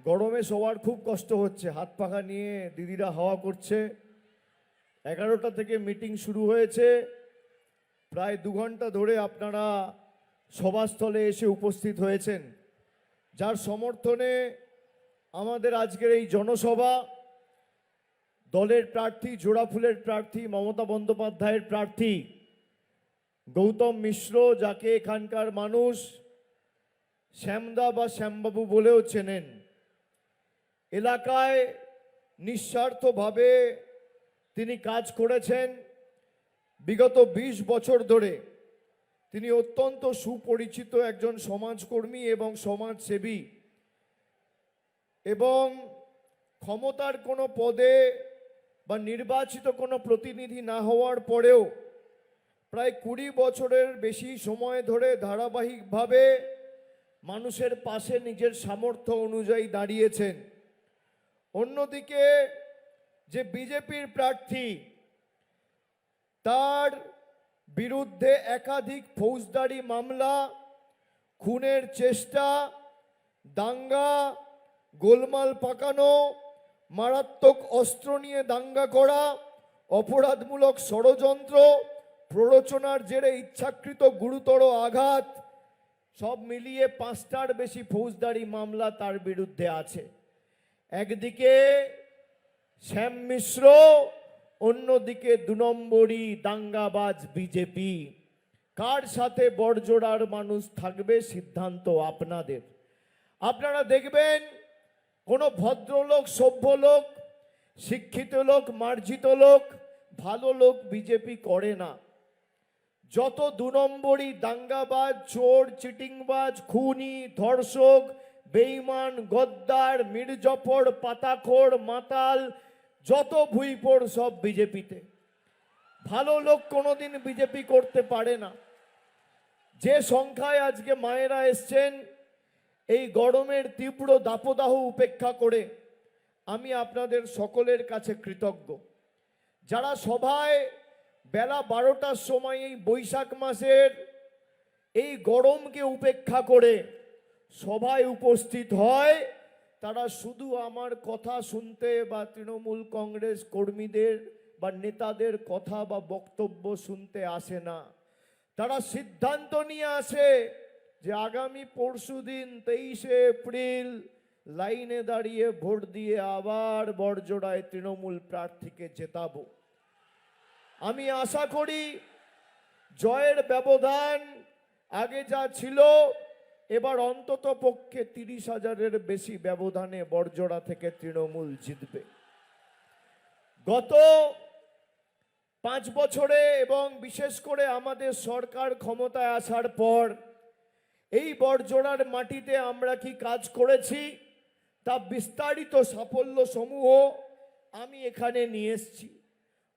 গরমে সবার খুব কষ্ট হচ্ছে, হাত পাখা নিয়ে দিদিরা হাওয়া করছে। 11টা থেকে মিটিং শুরু হয়েছে, প্রায় 2 ঘন্টা ধরে আপনারা সভাস্থলে এসে উপস্থিত হয়েছেন, যার সমর্থনে আমাদের আজকের এই জনসভা। দলের প্রার্থী, জোড়াফুলের প্রার্থী, মমতা বন্দ্যোপাধ্যায়ের প্রার্থী গৌতম মিশ্র, যাকে এখানকার মানুষ শ্যামদা বা শ্যামবাবু বলেও চেনেন। এলাকায় নিঃস্বার্থভাবে তিনি কাজ করেছেন। বিগত 20 বছর ধরে তিনি অত্যন্ত সুপরিচিত একজন সমাজকর্মী এবং সমাজসেবী, এবং ক্ষমতার কোনো পদে বা নির্বাচিত কোনো প্রতিনিধি না হওয়ার পরেও প্রায় 20 বছরের বেশি সময় ধরে ধারাবাহিকভাবে মানুষের পাশে নিজের সামর্থ্য অনুযায়ী দাঁড়িয়েছেন। অন্যদিকে যে বিজেপির প্রার্থী, তার বিরুদ্ধে একাধিক ফৌজদারি মামলা, খুনের চেষ্টা, দাঙ্গা, গোলমাল পাকানো, মারাত্মক অস্ত্র নিয়ে দাঙ্গা করা, অপরাধমূলক ষড়যন্ত্র, প্ররোচনার জেরে ইচ্ছাকৃত গুরুতর আঘাত, সব মিলিয়ে 5টার বেশি ফৌজদারি মামলা তার বিরুদ্ধে আছে। একদিকে শ্যাম মিশ্র, অন্যদিকে 2 নম্বরই দাঙ্গাবাজ বিজেপি। কার সাথে বড়জোড়ার মানুষ থাকবে সিদ্ধান্ত আপনাদের। আপনারা দেখবেন কোনো ভদ্রলোক, সভ্য লোক, শিক্ষিত লোক, মার্জিত লোক, ভালো লোক বিজেপি করে না। যত 2 নম্বরই দাঙ্গাবাজ, চোর, চিটিংবাজ, খুনি, ধর্ষক, বেঈমান, গদ্দার, মির্জাফর, পাতাখোর, মাতাল, যত ভুইপোড় সব বিজেপিতে। ভালো লোক কোনোদিন বিজেপি করতে পারে না। যে সংখ্যায় আজকে মায়েরা এসছেন, এই গরমের তীব্র দাপদাহ উপেক্ষা করে আমি আপনাদের সকলের কাছে কৃতজ্ঞ। যারা সভায় বেলা 12টার সময় এই বৈশাখ মাসের এই গরমকে উপেক্ষা করে সভায় উপস্থিত হয়, তারা শুধু আমার কথা শুনতে বা তৃণমূল কংগ্রেস কর্মীদের বা নেতাদের কথা বা বক্তব্য শুনতে আসে না। তারা সিদ্ধান্ত নিয়ে আসে যে আগামী পরশুদিন 23শে এপ্রিল লাইনে দাঁড়িয়ে ভোট দিয়ে আবার বড়জোড়ায় তৃণমূল প্রার্থীকে জেতাবো। আমি আশা করি জয়ের ব্যবধান আগে যা ছিল, এবার অন্তত পক্ষে 30,000-এর বেশি ব্যবধানে বড়জোড়া থেকে তৃণমূল জিতবে। গত 5 বছরে এবং বিশেষ করে আমাদের সরকার ক্ষমতায় আসার পর এই বড়জোড়ার মাটিতে আমরা কি কাজ করেছি তা বিস্তারিত সাফল্য সমূহ আমি এখানে নিয়ে এসেছি।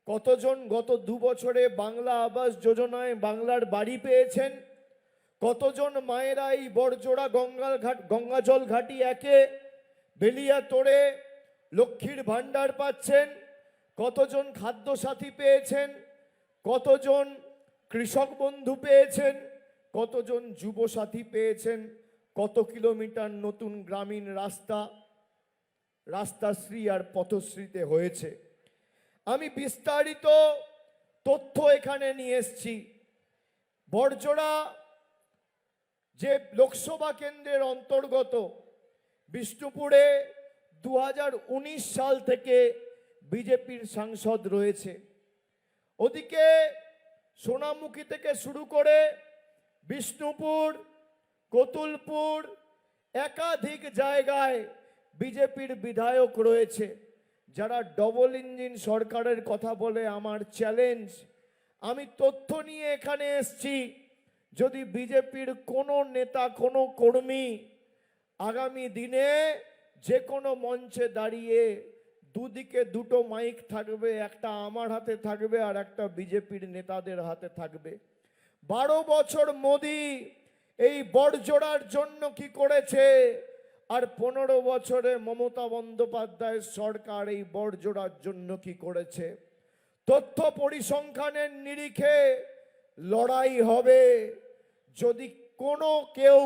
কতজন গত 2 বছরে বাংলা আবাস যোজনায় বাংলার বাড়ি পেয়েছেন, কতজন মায়েরা এই বড়জোড়া গঙ্গাজল ঘাটি 1-এ বেলিয়াতোড়ে লক্ষ্মীর ভাণ্ডার পাচ্ছেন, কতজন খাদ্যসাথী পেয়েছেন, কতজন কৃষক বন্ধু পেয়েছেন, কতজন যুবসাথী পেয়েছেন, কত কিলোমিটার নতুন গ্রামীণ রাস্তাশ্রী আর পথশ্রীতে হয়েছে। আমি বিস্তারিত তথ্য এখানে নিয়ে এসেছি। বড়জোড়া যে লোকসভা কেন্দ্রের অন্তর্গত, বিষ্ণুপুরে 2019 সাল থেকে বিজেপির সাংসদ রয়েছে। ওদিকে সোনামুখী থেকে শুরু করে বিষ্ণুপুর, কতুলপুর, একাধিক জায়গায় বিজেপির বিধায়ক রয়েছে, যারা ডবল ইঞ্জিন সরকারের কথা বলে। আমার চ্যালেঞ্জ, আমি তথ্য নিয়ে এখানে এসেছি, যদি বিজেপির কোনো নেতা, কোনো কর্মী আগামী দিনে যে কোনো মঞ্চে দাঁড়িয়ে, দুদিকে 2টো মাইক থাকবে, একটা আমার হাতে থাকবে আর একটা বিজেপির নেতাদের হাতে থাকবে। 12 বছর মোদি এই বড়জোড়ার জন্য কি করেছে, আর 15 বছরে মমতা বন্দ্যোপাধ্যায়ের সরকার এই বড়জোড়ার জন্য কি করেছে। তথ্য পরিসংখ্যানের নিরিখে লড়াই হবে। যদি কোনো কেউ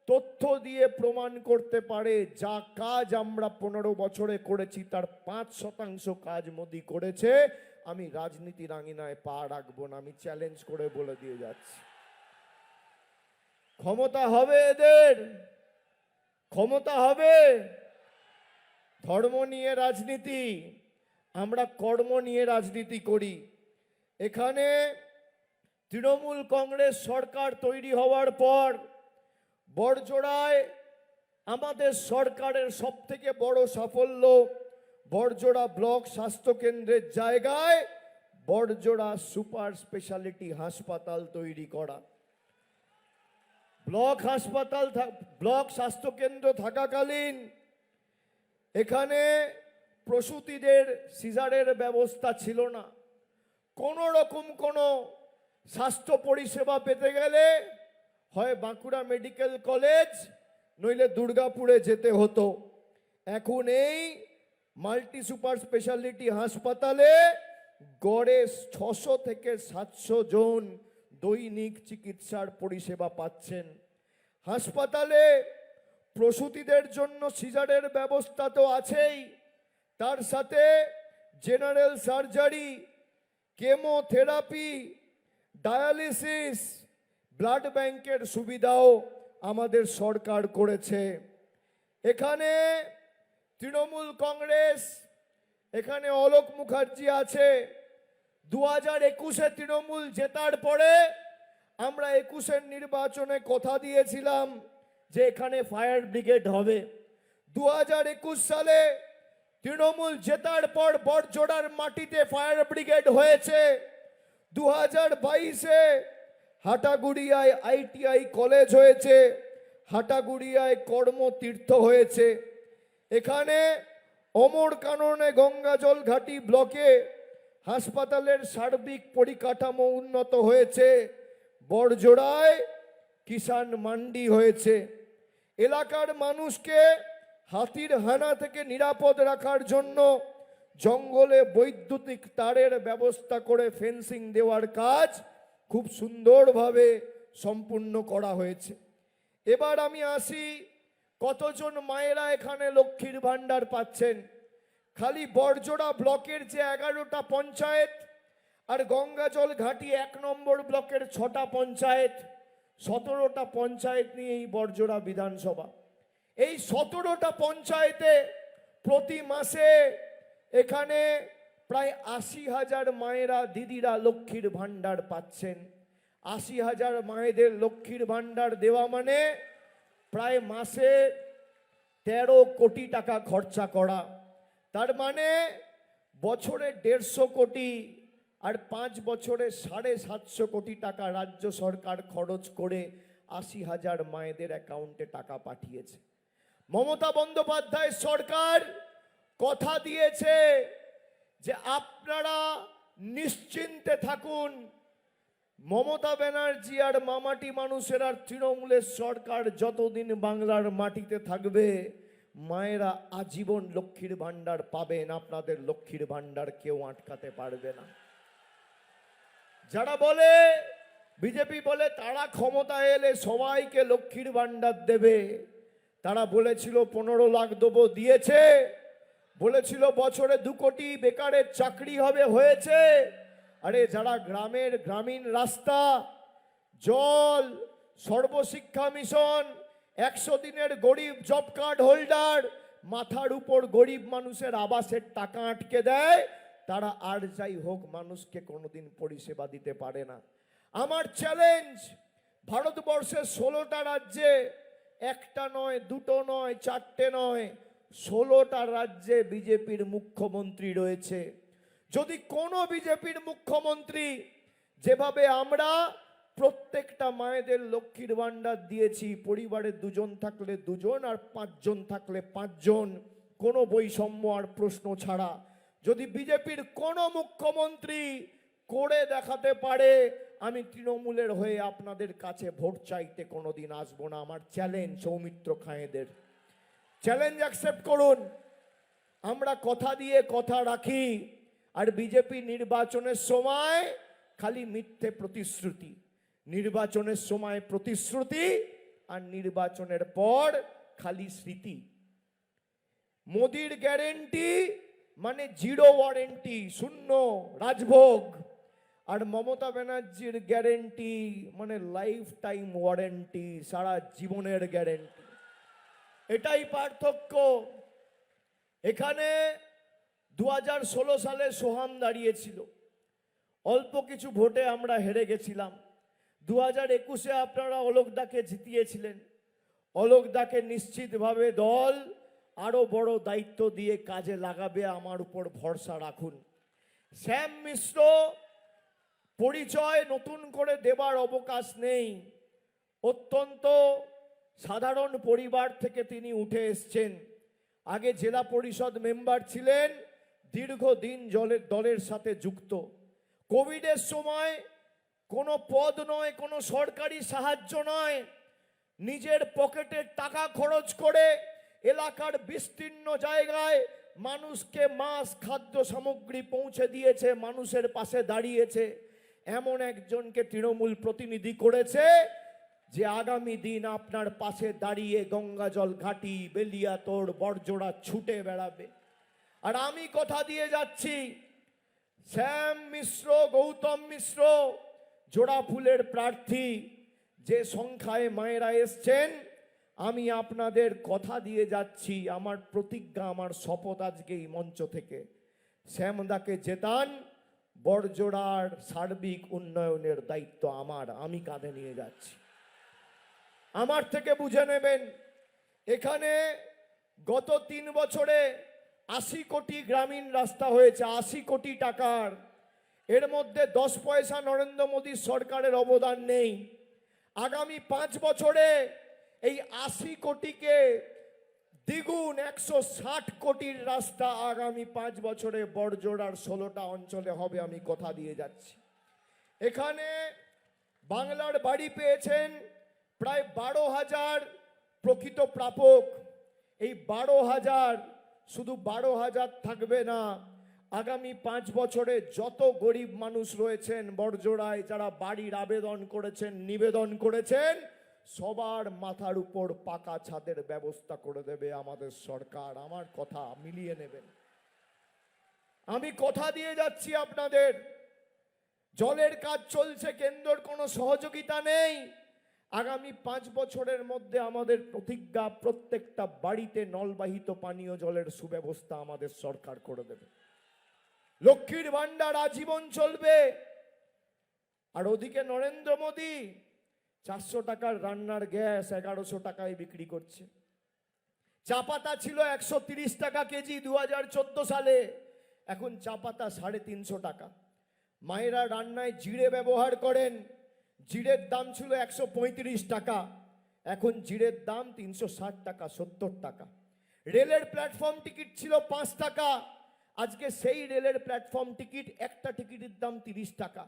তথ্য দিয়ে প্রমাণ করতে পারে যা কাজ আমরা 15 বছরে করেছি তার 5% কাজ মোদি করেছে, আমি রাজনীতির আঙিনায় পা রাখবো না। আমি চ্যালেঞ্জ করে বলে দিয়ে যাচ্ছি, ক্ষমতা হবে এদের, ক্ষমতা হবে। ধর্ম নিয়ে রাজনীতি, আমরা কর্ম নিয়ে রাজনীতি করি। এখানে তৃণমূল কংগ্রেস সরকার তৈরি হওয়ার পর বড়জোড়ায় আমাদের সরকারের সবথেকে বড় সাফল্য, বড়জোড়া ব্লক স্বাস্থ্যকেন্দ্রের জায়গায় বড়জোড়া সুপার স্পেশালিটি হাসপাতাল তৈরি করা। ব্লক হাসপাতাল, ব্লক স্বাস্থ্যকেন্দ্র থাকাকালীন এখানে প্রসূতিদের সিজারের ব্যবস্থা ছিল না। কোনো রকম কোনো স্বাস্থ্য পরিষেবা পেতে গেলে হয় বাঁকুড়া মেডিকেল কলেজ নইলে দুর্গাপুরে যেতে হতো। এখন এই মাল্টি সুপার স্পেশালিটি হাসপাতালে গড়ে 600 থেকে 700 জন দৈনিক চিকিৎসার পরিষেবা পাচ্ছেন। হাসপাতালে প্রসূতিদের জন্য সিজারের ব্যবস্থা তো আছেই, তার সাথে general surgery, chemotherapy, dialysis, blood ব্যাংকের সুবিধাও আমাদের সরকার করেছে। এখানে তৃণমূল কংগ্রেস, এখানে অলোক মুখার্জি আছে। 2021-এ তৃণমূল জেতার পরে আমরা 21-এর নির্বাচনে কথা দিয়েছিলাম যে এখানে ফায়ার ব্রিগেড হবে। 2021 সালে তৃণমূল জেতার পর বড়জোড়ার মাটিতে ফায়ার ব্রিগেড হয়েছে। 2022-এ হাটাগুড়িয়ায় ITI কলেজ হয়েছে, হাটাগুড়িয়ায় কর্মতীর্থ হয়েছে। এখানে অমর কাননে গঙ্গাজল ঘাটি ব্লকে হাসপাতালের সার্বিক পরিকাঠামো উন্নত হয়েছে। বড়জোড়ায় কিষাণ মান্ডি হয়েছে। এলাকার মানুষকে হাতির হানা থেকে নিরাপদ রাখার জন্য জঙ্গলে বৈদ্যুতিক তারের ব্যবস্থা করে ফেন্সিং দেওয়ার কাজ খুব সুন্দরভাবে সম্পূর্ণ করা হয়েছে। এবার আমি আসি, কতজন মায়েরা এখানে লক্ষ্মীর ভাণ্ডার পাচ্ছেন। খালি বড়জোড়া ব্লকের যে 11টা পঞ্চায়েত আর গঙ্গাজল ঘাটি 1 নম্বর ব্লকের 6টা পঞ্চায়েত, 17টা পঞ্চায়েত নিয়ে এই বড়জোড়া বিধানসভা। এই 17টা পঞ্চায়েতে প্রতি মাসে এখানে প্রায় 80,000 মায়েরা দিদিরা লক্ষ্মীর ভাণ্ডার পাচ্ছেন। 80,000 মায়েদের লক্ষ্মীর ভাণ্ডার দেওয়া মানে প্রায় মাসে 13 কোটি টাকা খরচা করা। তার মানে বছরে 150 কোটি আর 5 বছরে 750 কোটি টাকা রাজ্য সরকার খরচ করে 80,000 মায়েদের অ্যাকাউন্টে টাকা পাঠিয়েছে। মমতা বন্দ্যোপাধ্যায় সরকার কথা দিয়েছে যে আপনারা নিশ্চিন্তে থাকুন, মমতা ব্যানার্জি আর মামাটি মানুষের আর তৃণমূলের সরকার যতদিন বাংলার মাটিতে থাকবে মায়েরা আজীবন লক্ষ্মীর ভাণ্ডার পাবেন, আপনাদের লক্ষ্মীর ভাণ্ডার কেউ আটকাতে পারবে না। যারা বলে বিজেপি বলে তারা ক্ষমতায় এলে সবাইকে লক্ষ্মীর ভাণ্ডার দেবে, তারা বলেছিল 15 লাখ দেবো, দিয়েছে। বলেছিল বছরে 2 কোটি বেকারের চাকরি হবে, হয়েছে। আরে যারা গ্রামীণ রাস্তা, জল, সর্বশিক্ষা মিশন, 100 দিনের গরিব জব কার্ড হোল্ডার, মাথার উপর গরিব মানুষের আবাসের টাকা আটকে দেয়, তারা আর যাই হোক মানুষকে কোনোদিন পরিষেবা দিতে পারে না। আমার চ্যালেঞ্জ, ভারতবর্ষের 16টা রাজ্যে, একটা নয়, দুটো নয়, 4টে নয়, 16টা রাজ্যে বিজেপির মুখ্যমন্ত্রী রয়েছে। যদি কোনো বিজেপির মুখ্যমন্ত্রী যেভাবে আমরা প্রত্যেকটা মায়েদের লক্ষ্মীর ভাণ্ডার দিয়েছি, পরিবারে 2 জন থাকলে 2 জন আর 5 জন থাকলে 5 জন, কোনো বৈষম্য আর প্রশ্ন ছাড়া যদি বিজেপির কোনো মুখ্যমন্ত্রী করে দেখাতে পারে, আমি তৃণমূলের হয়ে আপনাদের কাছে ভোট চাইতে কোনোদিন আসবো না। আমার চ্যালেঞ্জ সৌমিত্র খাঁয়েদের, চ্যালেঞ্জ অ্যাকসেপ্ট করুন। আমরা কথা দিয়ে কথা রাখি, আর বিজেপি নির্বাচনের সময় খালি মিথ্যে প্রতিশ্রুতি, নির্বাচনের সময় প্রতিশ্রুতি, আর নির্বাচনের পর খালি স্মৃতি। মোদির গ্যারেন্টি মানে জিরো ওয়ারেন্টি, শূন্য রাজভোগ। আর মমতা ব্যানার্জির গ্যারেন্টি মানে লাইফ টাইম ওয়ারেন্টি, সারা জীবনের গ্যারেন্টি। এটাই পার্থক্য। এখানে 2016 সালে সোহাম দাঁড়িয়েছিল, অল্প কিছু ভোটে আমরা হেরে গেছিলাম। 2021-এ আপনারা অলোকদাকে জিতিয়েছিলেন। অলোকদাকে নিশ্চিতভাবে দল আরো বড় দায়িত্ব দিয়ে কাজে লাগাবে, আমার উপর ভরসা রাখুন। শ্যাম মিশ্র পরিচয় নতুন করে দেবার অবকাশ নেই। অত্যন্ত সাধারণ পরিবার থেকে তিনি উঠে এসছেন। আগে জেলা পরিষদ মেম্বার ছিলেন, দীর্ঘদিন দলের সাথে যুক্ত। কোভিডের সময় কোনো পদ নয়, কোনো সরকারি সাহায্য নয়, নিজের পকেটের টাকা খরচ করে এলাকার বিস্তীর্ণ জায়গায় মানুষকে মাছ খাদ্য সামগ্রী পৌঁছে দিয়েছে, মানুষের পাশে দাঁড়িয়েছে। এমন একজনকে তৃণমূল প্রতিনিধি করেছে যে আগামী দিন আপনার পাশে দাঁড়িয়ে গঙ্গাজল ঘাটি, বেলিয়াতোড়, বড়জোড়া ছুটে বেড়াবে। আর আমি কথা দিয়ে যাচ্ছি, শ্যাম মিশ্র, গৌতম মিশ্র জোড়া ফুলের প্রার্থী, যে সংখ্যায় মায়েরা এসছেন, আমি আপনাদের কথা দিয়ে যাচ্ছি, আমার প্রতিজ্ঞা, আমার শপথ আজকে এই মঞ্চ থেকে, শ্যামদাকে জেতান। বড়জোড়ার সার্বিক উন্নয়নের দায়িত্ব আমার, আমি কাঁধে নিয়ে যাচ্ছি। আমার থেকে বুঝে নেবেন, এখানে গত 3 বছরে 80 কোটি গ্রামীণ রাস্তা হয়েছে, 80 কোটি টাকার। এর মধ্যে 10 পয়সা নরেন্দ্র মোদী সরকারের অবদান নেই। আগামী 5 বছরে এই 80 কোটিকে দ্বিগুণ 160 কোটির রাস্তা আগামী 5 বছরে বড়জোড়ার 16টা অঞ্চলে হবে, আমি কথা দিয়ে যাচ্ছি। এখানে বাংলার বাড়ি পেয়েছেন প্রায় 12,000 প্রকৃত প্রাপক। এই 12,000 শুধু 12,000 থাকবে না, আগামী 5 বছরে যত গরিব মানুষ রয়েছেন বড়জোড়ায়, যারা বাড়ির আবেদন করেছেন, নিবেদন করেছেন, সবার মাথার উপর পাকা ছাদের ব্যবস্থা করে দেবে আমাদের সরকার। আমার কথা মিলিয়ে নেবেন, আমি কথা দিয়ে যাচ্ছি আপনাদের। জলের কাজ চলছে, কেন্দ্রের কোনো সহযোগিতা নেই। আগামী 5 বছরের মধ্যে আমাদের প্রতিজ্ঞা, প্রত্যেকটা বাড়িতে নলবাহিত পানীয় জলের সুব্যবস্থা আমাদের সরকার করে দেবে। লক্ষ্মীর ভান্ডার আজীবন চলবে। আর ওদিকে নরেন্দ্র মোদী 400 টাকার রান্নার গ্যাস 1100 টাকায় বিক্রি করছে। চা পাতা ছিল 130 টাকা কেজি 2014 সালে, এখন চা পাতা 350 টাকা। মায়েরা রান্নায় জিরে ব্যবহার করেন, জিরের দাম ছিল 135 টাকা, এখন জিরের দাম 360 টাকা, 70 টাকা। রেলের প্ল্যাটফর্ম টিকিট ছিল 5 টাকা, আজকে সেই রেলের প্ল্যাটফর্ম টিকিট, একটা টিকিটের দাম 30 টাকা।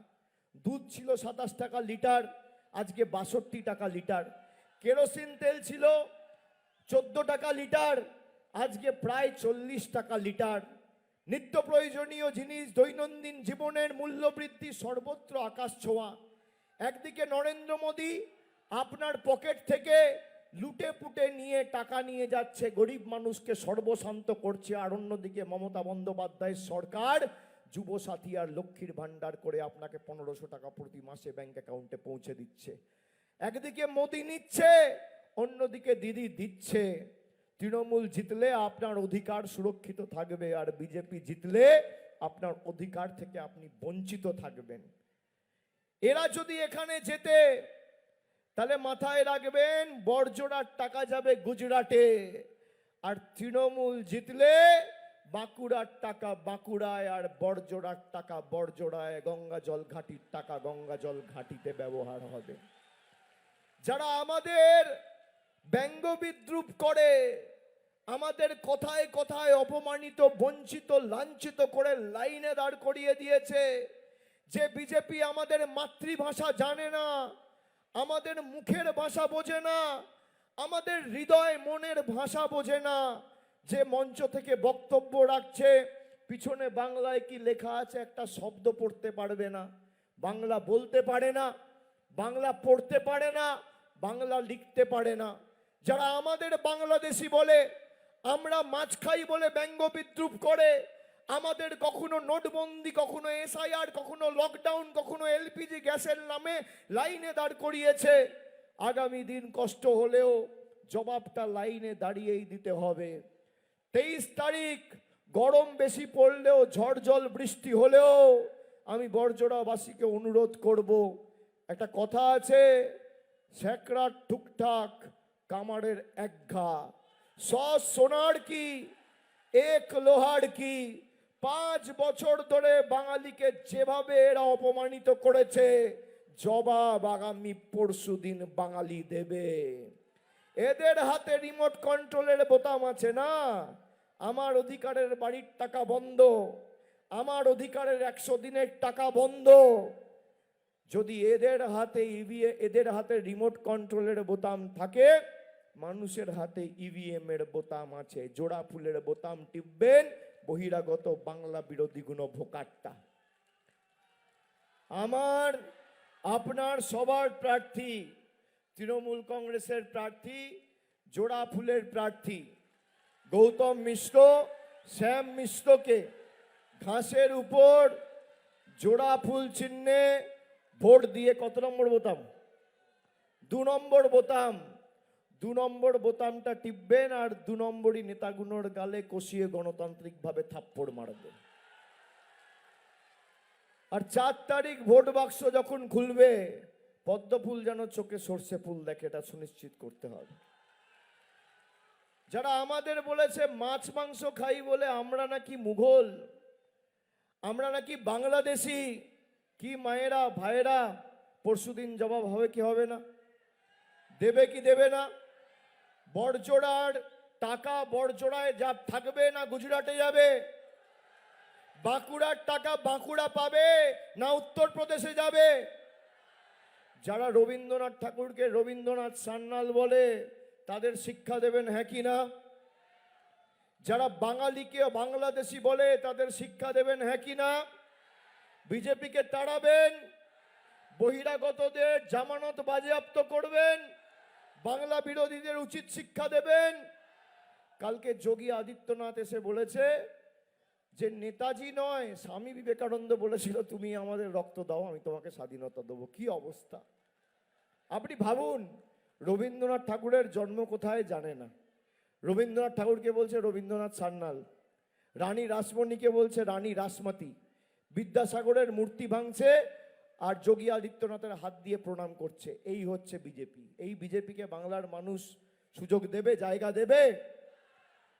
দুধ ছিল 27 টাকা লিটার, আজকে 62 টাকা লিটার। কেরোসিন তেল ছিল 14 টাকা লিটার, আজকে প্রায় 40 টাকা লিটার। নিত্য প্রয়োজনীয় জিনিস, দৈনন্দিন জীবনের মূল্য বৃদ্ধি সর্বত্র আকাশ ছোঁয়া। একদিকে নরেন্দ্র মোদী আপনার পকেট থেকে লুটে পুটে নিয়ে টাকা নিয়ে যাচ্ছে, গরিব মানুষকে সর্বশান্ত করছে। আর অন্যদিকে মমতা বন্দ্যোপাধ্যায়ের সরকার যুবসাথী আর লক্ষ্মীর ভান্ডার করে আপনাকে 1500 টাকা প্রতি মাসে ব্যাংক অ্যাকাউন্টে পৌঁছে দিচ্ছে। একদিকে মোদী নিচ্ছে, অন্যদিকে দিদি দিচ্ছে। তৃণমূল জিতলে আপনার অধিকার সুরক্ষিত থাকবে, আর বিজেপি জিতলে আপনার অধিকার থেকে আপনি বঞ্চিত থাকবেন। এরা যদি এখানে জেতে, তাহলে মাথায় রাখবেন বড়জোড়ার টাকা যাবে গুজরাটে, আর তৃণমূল জিতলে বাঁকুড়ার টাকা বাঁকুড়ায়, আর বড়জোড়ার টাকা বড়জোড়ায়, গঙ্গা জল ঘাটির টাকা গঙ্গা জল ঘাটিতে ব্যবহার হবে। যারা আমাদের ব্যঙ্গ বিদ্রুপ করে, আমাদের কথায় কথায় অপমানিত, বঞ্চিত, লাঞ্ছিত করে লাইনে দাঁড় করিয়ে দিয়েছে, যে বিজেপি আমাদের মাতৃভাষা জানে না, আমাদের মুখের ভাষা বোঝে না, আমাদের হৃদয় মনের ভাষা বোঝে না, যে মঞ্চ থেকে বক্তব্য রাখছে, পিছনে বাংলায় কি লেখা আছে একটা শব্দ পড়তে পারবে না, বাংলা বলতে পারে না, বাংলা পড়তে পারে না, বাংলা লিখতে পারে না, যারা আমাদের বাংলাদেশি বলে, আমরা মাছ খাই বলে ব্যঙ্গ বিদ্রুপ করে, আমাদের কখনো নোটবন্দি, কখনো এসআইআর, কখনো লকডাউন, কখনো এলপিজি গ্যাসের নামে লাইনে দাঁড় করিয়েছে, আগামী দিন কষ্ট হলেও জবাবটা লাইনে দাঁড়িয়েই দিতে হবে। 23 তারিখ গরম বেশি পড়লেও, ঝড় জল বৃষ্টি হলেও আমি বড়জোড়াবাসীকে অনুরোধ করব, একটা কথা আছে, স্যাকরার টুকটাক কামারের এক ঘা, 100 সোনার কি এক লোহার কি। 5 বছর ধরে বাঙালিকে যেভাবে এরা অপমানিত করেছে, জবাব আগামী পরশুদিন বাঙালি দেবে। এদের হাতে রিমোট কন্ট্রোলের বোতাম আছে না, আমার অধিকারের বাড়ির টাকা বন্ধ, আমার অধিকারের 100 দিনের টাকা বন্ধ। যদি এদের হাতে রিমোট কন্ট্রোলের বোতাম থাকে, মানুষের হাতে ইভিএম এর বোতাম আছে, জোড়া ফুলের বোতাম টিপবেন, বহিরাগত বাংলা বিরোধী গুণ ভোকাট্টা। আমার আপনার সবার প্রার্থী, তৃণমূল কংগ্রেসের প্রার্থী, জোড়া ফুলের প্রার্থী গৌতম মিশ্র, শ্যাম মিশ্রকে ঘাসের উপর জোড়া ফুল চিহ্নে ভোট দিয়ে, কত নম্বর বোতাম? 2 নম্বর বোতাম, 2 নম্বর বোতামটা টিপবেন, আর 2 নম্বরই নেতাগুলোর গালে কষিয়ে গণতান্ত্রিকভাবে থাপ্পড় মারবেন। আর 4 তারিখ ভোট বাক্স যখন খুলবে, পদ্ম ফুল যেন চোখে সর্ষে ফুল দেখে, এটা সুনিশ্চিত করতে হবে। যারা আমাদের বলেছে মাছ মাংস খাই বলে আমরা নাকি মুঘল, আমরা নাকি বাংলাদেশি, কি মায়েরা ভাইয়েরা, পরশুদিন জবাব হবে কি হবে না? দেবে কি দেবে না? বড়জোড়ার টাকা বড়জোড়ায় যা থাকবে না গুজরাটে যাবে? বাঁকুড়ার টাকা বাঁকুড়া পাবে না উত্তরপ্রদেশে যাবে? যারা রবীন্দ্রনাথ ঠাকুরকে রবীন্দ্রনাথ সান্যাল বলে, তাদের শিক্ষা দেবেন হ্যাঁ কি না? যারা বাঙালিকে বাংলাদেশি বলে, তাদের শিক্ষা দেবেন হ্যাঁ কি না? বিজেপিকে তাড়াবেন, বহিরাগতদের জামানত বাজেয়াপ্ত করবেন, বাংলা বিরোধীদের উচিত শিক্ষা দেবেন। কালকে যোগী আদিত্যনাথ এসে বলেছে যে নেতাজি নয়, স্বামী বিবেকানন্দ বলেছিল তুমি আমাদের রক্ত দাও, আমি তোমাকে স্বাধীনতা দেবো। কি অবস্থা! আপনি ভাবুন, রবীন্দ্রনাথ ঠাকুরের জন্ম কোথায় জানে না, রবীন্দ্রনাথ ঠাকুরকে বলছে রবীন্দ্রনাথ সান্যাল, রানী রাসমণিকে বলছে রানী রাসমতি, বিদ্যাসাগরের মূর্তি ভাঙছে আর যোগী আদিত্যনাথের হাত দিয়ে প্রণাম করছে। এই হচ্ছে বিজেপি। এই বিজেপিকে বাংলার মানুষ সুযোগ দেবে, জায়গা দেবে?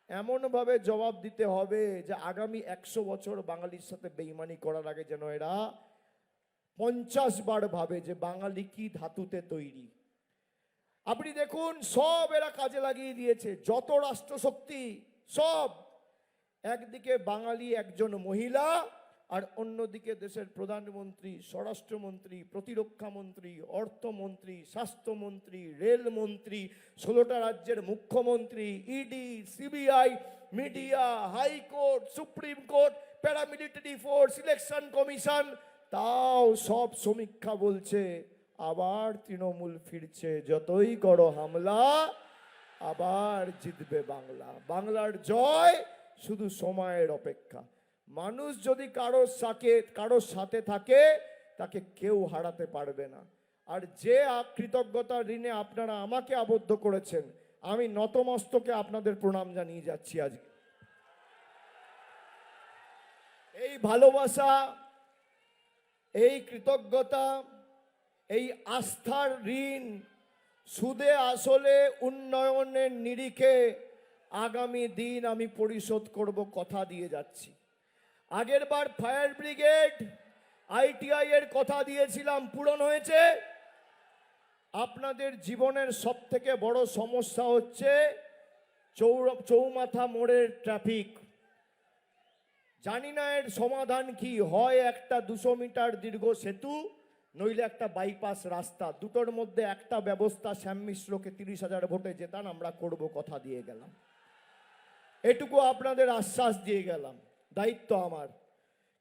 এমনভাবে জবাব দিতে হবে যে আগামী 100 বছর বাঙালির সাথে বেইমানি করার আগে যেন এরা 50 বার ভাবে যে বাঙালি কি ধাতুতে তৈরি। আপনি দেখুন, সব এরা কাজে লাগিয়ে দিয়েছে, যত রাষ্ট্রশক্তি সব। একদিকে বাঙালি একজন মহিলা, আর অন্যদিকে দেশের প্রধানমন্ত্রী, স্বরাষ্ট্রমন্ত্রী, প্রতিরক্ষা মন্ত্রী, অর্থমন্ত্রী, স্বাস্থ্যমন্ত্রী, রেলমন্ত্রী, 16টা রাজ্যের মুখ্যমন্ত্রী, ED, CBI, media, high court, supreme court, paramilitary force, election commission, তাও সব সমীক্ষা বলছে আবার তৃণমূল ফিরছে, যতই করো হামলা আবার জিতবে বাংলা। বাংলার জয় শুধু সময়ের অপেক্ষা। মানুষ যদি কারোর সাথে থাকে, তাকে কেউ হারাতে পারবে না। আর যে কৃতজ্ঞতার ঋণে আপনারা আমাকে আবদ্ধ করেছেন, আমি নতমস্তকে আপনাদের প্রণাম জানিয়ে যাচ্ছি। আজকে এই ভালোবাসা, এই কৃতজ্ঞতা, এই আস্থার ঋণ সুদে আসলে উন্নয়নের নিরিখে আগামী দিন আমি পরিশোধ করব, কথা দিয়ে যাচ্ছি। আগের বার ফায়ার ব্রিগেড, আইটিআই এর কথা দিয়েছিলাম, পূরণ হয়েছে। আপনাদের জীবনের সব থেকে বড় সমস্যা হচ্ছে চৌমাথা মোড়ের ট্রাফিক। জানি না এর সমাধান কি হয়, একটা 200 মিটার দীর্ঘ সেতু, নইলে একটা বাইপাস রাস্তা, দুটোর মধ্যে একটা ব্যবস্থা শ্যাম মিশ্রকে 30,000 ভোটে জেতান, আমরা করব, কথা দিয়ে গেলাম। এটুকু আপনাদের আশ্বাস দিয়ে গেলাম, দায়িত্ব আমার।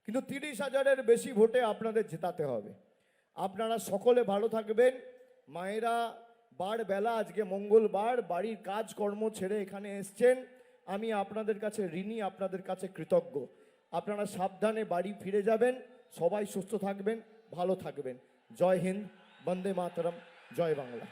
কিন্তু 30,000-এর বেশি ভোটে আপনাদের জেতাতে হবে। আপনারা সকলে ভালো থাকবেন। মায়েরা বার বেলা আজকে মঙ্গলবার, বাড়ির কাজকর্ম ছেড়ে এখানে এসছেন। আমি আপনাদের কাছে ঋণী, আপনাদের কাছে কৃতজ্ঞ। আপনারা সাবধানে বাড়ি ফিরে যাবেন, সবাই সুস্থ থাকবেন, ভালো থাকবেন। জয় হিন্দ, বন্দে মাতরম, জয় বাংলা।